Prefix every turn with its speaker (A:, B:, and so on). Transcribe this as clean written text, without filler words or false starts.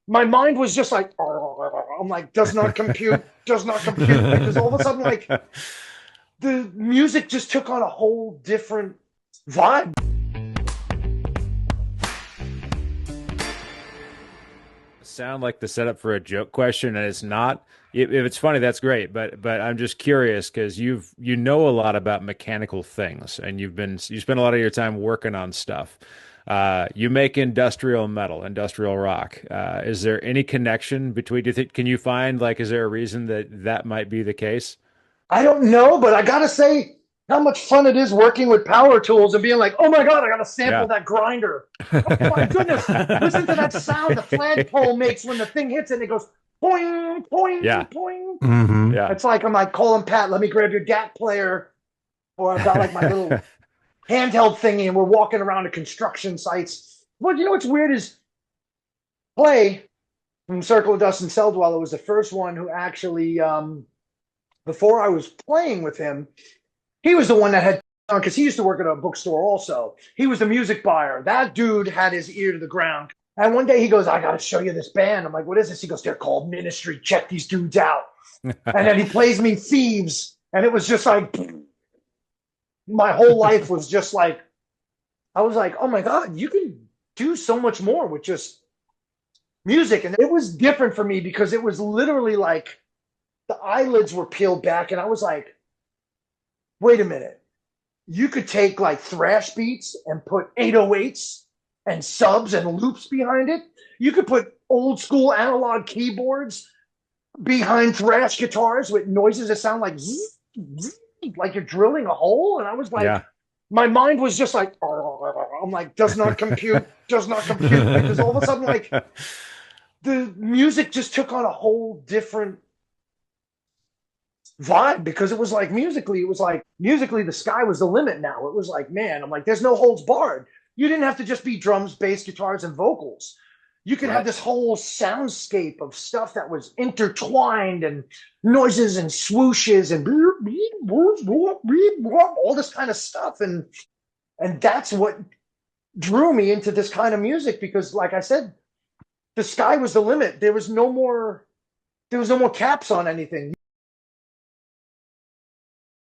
A: my mind was just like, I'm like, does not compute, because all of a sudden, like, the music just took on a whole different vibe.
B: Sound like the setup for a joke question, and it's not. If it's funny, that's great. But I'm just curious because you know a lot about mechanical things, and you spend a lot of your time working on stuff. You make industrial metal, industrial rock. Is there any connection between? Do you think? Can you find like? Is there a reason that that might be the case?
A: I don't know, but I gotta say how much fun it is working with power tools and being like, oh my God, I gotta sample
B: Yeah.
A: that grinder. Oh my goodness, listen to that sound the flagpole makes when the thing hits it and it goes poing, poing,
B: Yeah.
A: poing.
C: Hmm.
B: Yeah.
A: It's like I'm like calling Pat, let me grab your DAT player. Or I've got like my little handheld thingy and we're walking around to construction sites. Well, you know what's weird is Clay from Circle of Dust and Cell Dweller was the first one who actually, before I was playing with him, he was the one that had, because he used to work at a bookstore also. He was the music buyer. That dude had his ear to the ground. And one day he goes, I got to show you this band. I'm like, what is this? He goes, they're called Ministry. Check these dudes out. And then he plays me Thieves. And it was just like, my whole life was just like, I was like, oh my God, you can do so much more with just music. And it was different for me because it was literally like the eyelids were peeled back. And I was like, wait a minute. You could take like thrash beats and put 808s and subs and loops behind it. You could put old school analog keyboards behind thrash guitars with noises that sound like zzz, zzz, like you're drilling a hole. And I was like,
B: Yeah.
A: my mind was just like, I'm like, does not compute, because all of a sudden, like, the music just took on a whole different vibe, because it was like musically the sky was the limit. Now it was like, man, I'm like, there's no holds barred. You didn't have to just be drums, bass, guitars, and vocals. You could have
B: Right.
A: this whole soundscape of stuff that was intertwined, and noises and swooshes and all this kind of stuff. And that's what drew me into this kind of music, because like I said, the sky was the limit. There was no more caps on anything.